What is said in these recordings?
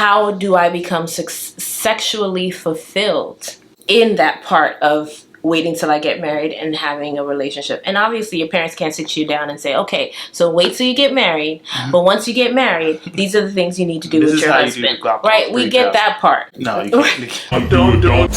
how do I become sexually fulfilled in that part of waiting till I get married and having a relationship? And obviously your parents can't sit you down and say, okay, so wait till you get married, but once you get married, these are the things you need to do with your husband. Right? We get that part. No, you can't. Don't.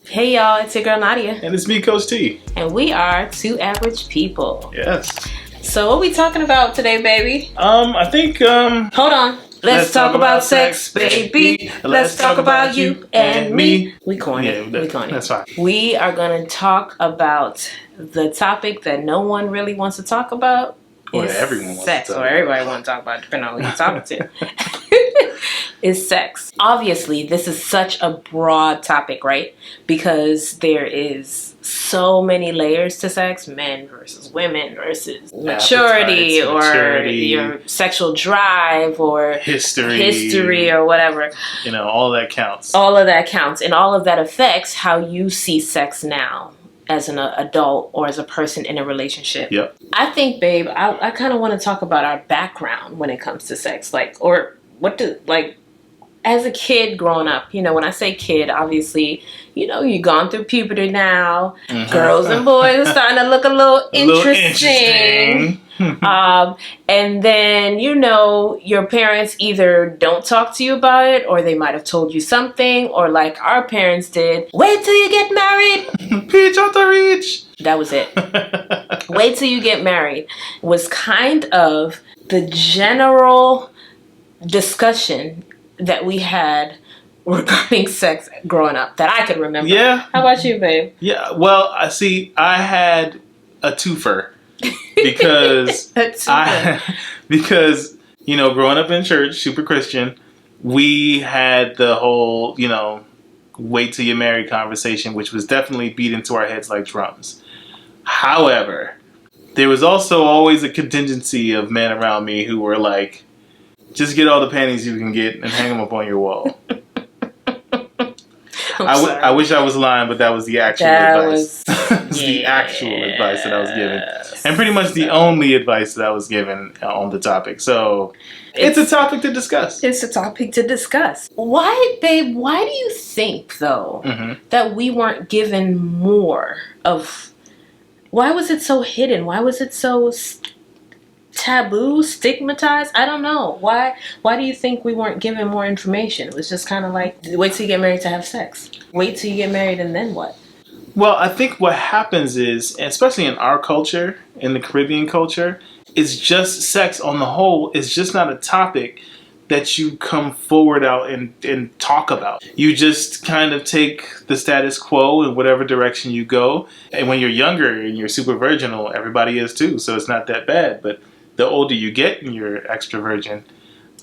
Hey y'all, it's your girl Nadia. And it's me, Coach T. And we are Two Average People. Yes. So what we talking about today, baby? I think, Hold on. Let's talk about sex, baby. Let's talk about you and me. We corny. Yeah, we corny. That's fine. We are going to talk about the topic that no one really wants to talk about. Or everyone wants sex, to talk or everybody wants to talk about, depending on who you're talking to. Is sex. Obviously, this is such a broad topic, right? Because there is so many layers to sex, men versus women versus maturity, or your sexual drive, or history or whatever. You know, all that counts. All of that counts, and all of that affects how you see sex now as an adult or as a person in a relationship. Yep. I think, babe, I kind of want to talk about our background when it comes to sex, as a kid growing up. You know, when I say kid, obviously, you know, you've gone through puberty now. Mm-hmm. Girls and boys are starting to look a little interesting. And then, you know, your parents either don't talk to you about it, or they might have told you something, or like our parents did, wait till you get married. Peach out the reach. That was it. Wait till you get married was kind of the general discussion that we had regarding sex growing up that I could remember. Yeah. How about you, babe? Yeah. Well, I had a twofer because because, you know, growing up in church, super Christian, we had the whole, you know, wait till you're married conversation, which was definitely beat into our heads like drums. However, there was also always a contingency of men around me who were like, just get all the panties you can get and hang them up on your wall. I wish I was lying, but that was the actual advice. That was the actual advice that I was given. And pretty much the only advice that I was given on the topic. So it's a topic to discuss. It's a topic to discuss. Why, babe, why do you think, though, that we weren't given more of... Why was it so hidden? Why was it so... taboo, stigmatized? I don't know. Why do you think we weren't given more information? It was just kind of like, wait till you get married to have sex. Wait till you get married and then what? Well, I think what happens is, especially in our culture, in the Caribbean culture, is just sex on the whole is just not a topic that you come forward out and talk about. You just kind of take the status quo in whatever direction you go. And when you're younger and you're super virginal, everybody is too, so it's not that bad. But the older you get and you're extra virgin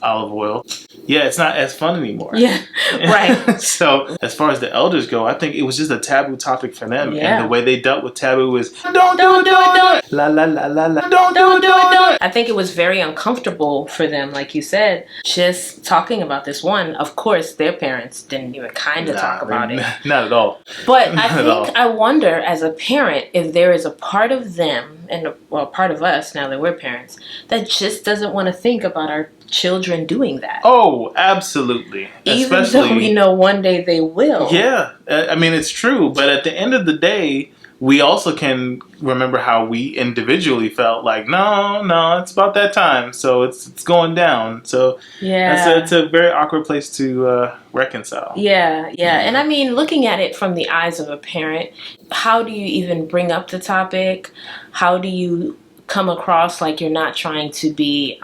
olive oil, yeah, it's not as fun anymore. Yeah, right. So as far as the elders go, I think it was just a taboo topic for them. Yeah. And the way they dealt with taboo is, don't do it. La la la la la. Don't do it. I think it was very uncomfortable for them, like you said, just talking about this. One, of course, their parents didn't even kind of talk about it. Not at all. But I wonder, as a parent, if there is a part of them, and well, part of us, now that we're parents, that just doesn't want to think about our children doing that. Oh, absolutely. Even though we know one day they will. Yeah, I mean, it's true. But at the end of the day, we also can remember how we individually felt like, no, it's about that time. So it's going down. So yeah, it's a very awkward place to reconcile. Yeah. And I mean, looking at it from the eyes of a parent, how do you even bring up the topic? How do you come across like you're not trying to be...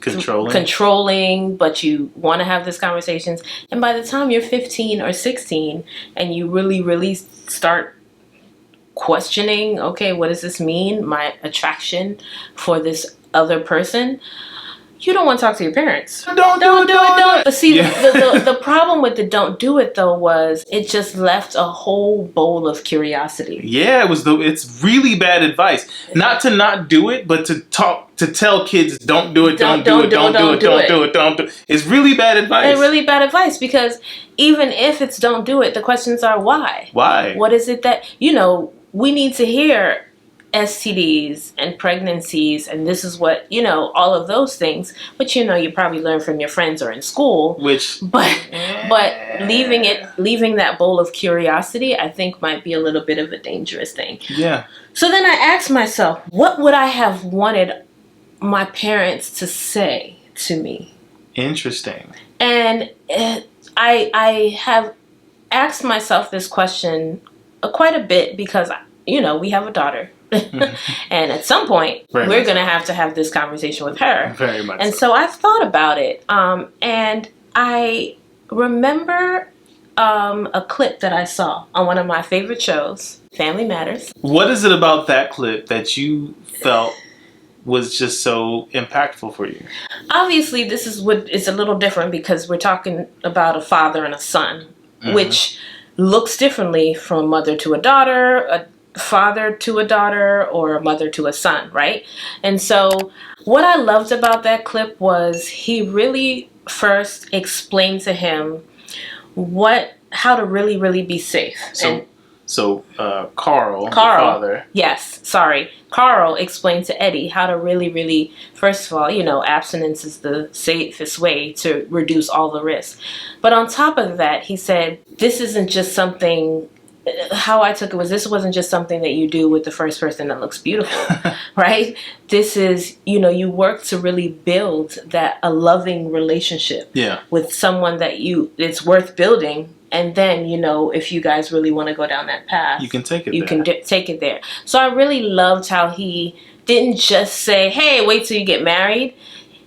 controlling, but you want to have these conversations, and by the time you're 15 or 16 and you really start questioning, okay, what does this mean, my attraction for this other person, you don't want to talk to your parents. Don't do it. But see, the problem with the don't do it though was it just left a whole bowl of curiosity. Yeah, it's really bad advice. Not to not do it, but to tell kids don't do it, don't do it. It's really bad advice. It's really bad advice because even if it's don't do it, the questions are why? Why? What is it that, you know, we need to hear STDs and pregnancies, and this is what, all of those things, which, you probably learn from your friends or in school. But leaving that bowl of curiosity, I think might be a little bit of a dangerous thing. Yeah. So then I asked myself, what would I have wanted my parents to say to me? Interesting. And I have asked myself this question quite a bit because, we have a daughter. And at some point, we're going to have this conversation with her. Very much. And so I've thought about it. And I remember a clip that I saw on one of my favorite shows, Family Matters. What is it about that clip that you felt was just so impactful for you? Obviously, this is what is a little different because we're talking about a father and a son, which looks differently from a mother to a daughter, a father to a daughter, or a mother to a son, right? And so what I loved about that clip was he really first explained to him how to really, really be safe. So Carl, the father. Yes, sorry. Carl explained to Eddie how to really, really, first of all, abstinence is the safest way to reduce all the risk. But on top of that, he said, this isn't just something, how I took it was this wasn't just something that you do with the first person that looks beautiful, right? This is, you work to really build a loving relationship with someone that it's worth building. And then, if you guys really want to go down that path, you can take it take it there. So I really loved how he didn't just say, hey, wait till you get married.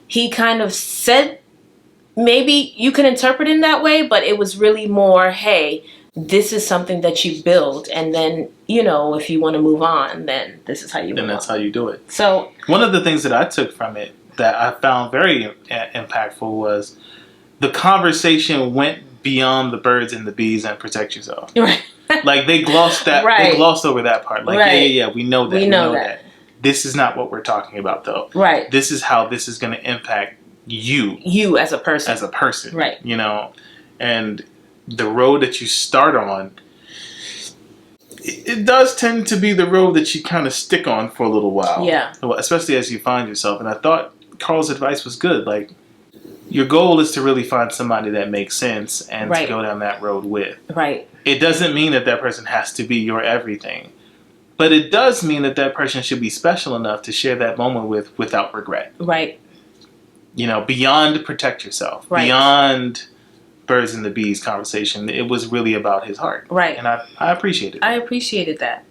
He kind of said, maybe you can interpret it in that way, but it was really more, hey, this is something that you build. And then, if you want to move on, then this is how you move on. And that's how you do it. So one of the things that I took from it that I found very impactful was the conversation went beyond the birds and the bees and protect yourself. Right. Like they glossed that. Right. They glossed over that part. Like yeah, we know that. We know that. This is not what we're talking about, though. Right. This is how this is going to impact you. You as a person. As a person. Right. And the road that you start on, it does tend to be the road that you kind of stick on for a little while. Yeah. Especially as you find yourself. And I thought Carl's advice was good. Like, your goal is to really find somebody that makes sense and to go down that road with. Right. It doesn't mean that person has to be your everything. But it does mean that person should be special enough to share that moment with without regret. Right. Beyond protect yourself. Right. Beyond birds and the bees conversation. It was really about his heart. Right. And I appreciated it. I appreciated that.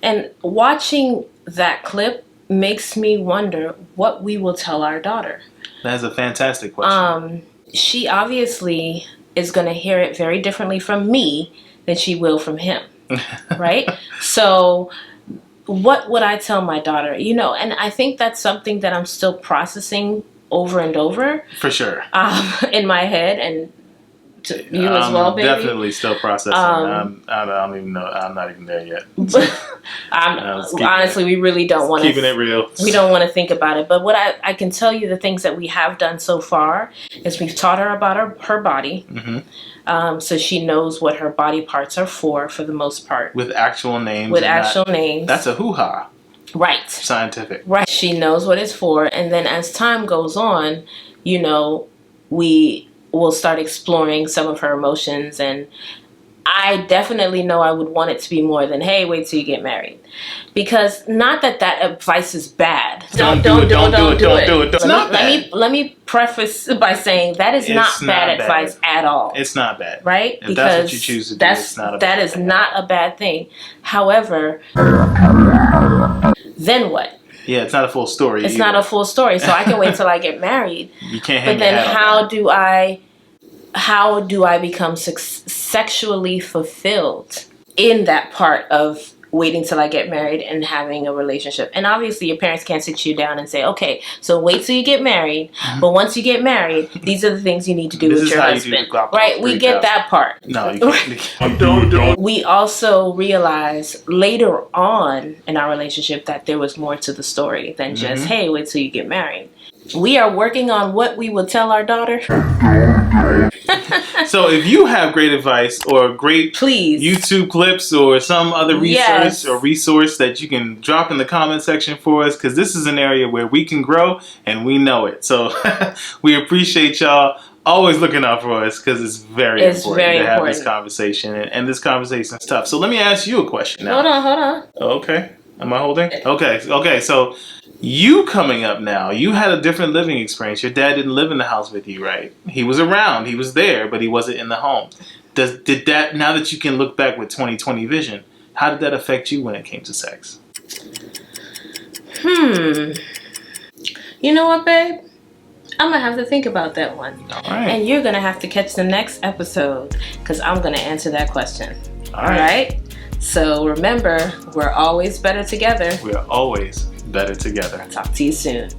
And watching that clip makes me wonder what we will tell our daughter. That's a fantastic question. She obviously is going to hear it very differently from me than she will from him. Right? So what would I tell my daughter? And I think that's something that I'm still processing over and over. For sure. In my head, and to you as well, baby. Definitely still processing. I don't even know. I'm not even there yet. Honestly, we really don't want to. Keeping it real. We don't want to think about it. But what I can tell you, the things that we have done so far is we've taught her about her body. Mm-hmm. So she knows what her body parts are for the most part. With actual names. Names. That's a hoo-ha. Right. Scientific. Right. She knows what it's for. And then as time goes on, we will start exploring some of her emotions. And I definitely know I would want it to be more than, hey, wait till you get married. Because not that advice is bad. Don't do it. It's not bad. Let me preface by saying that is not bad advice at all. It's not bad. Right? If that's what you choose to do, it's not a bad thing. That is not a bad thing. However, then what? Yeah, it's not a full story. It's not a full story. So I can wait till I get married. You can't hang But then your hat how do I become sexually fulfilled in that part of waiting till I get married and having a relationship? And obviously your parents can't sit you down and say, okay, so wait till you get married. Mm-hmm. But once you get married, these are the things you need to do with your husband. Right? We get that part. No, you can't. Don't. We also realize later on in our relationship that there was more to the story than just, hey, wait till you get married. We are working on what we will tell our daughter. So if you have great advice or great Please, YouTube clips or some other research Yes. or resource that you can drop in the comment section for us, because this is an area where we can grow and we know it. So we appreciate y'all always looking out for us, because it's very important to have this conversation, and this conversation is tough. So let me ask you a question now. Hold on. Okay. Am I holding? Okay. So you coming up now, you had a different living experience. Your dad didn't live in the house with you, right? He was around, he was there, but he wasn't in the home. Did that, now that you can look back with 20/20 vision, how did that affect you when it came to sex? You know what, babe? I'm gonna have to think about that one. All right. And you're gonna have to catch the next episode, because I'm gonna answer that question. All right. So remember, we're always better together. We're always better together. Talk to you soon.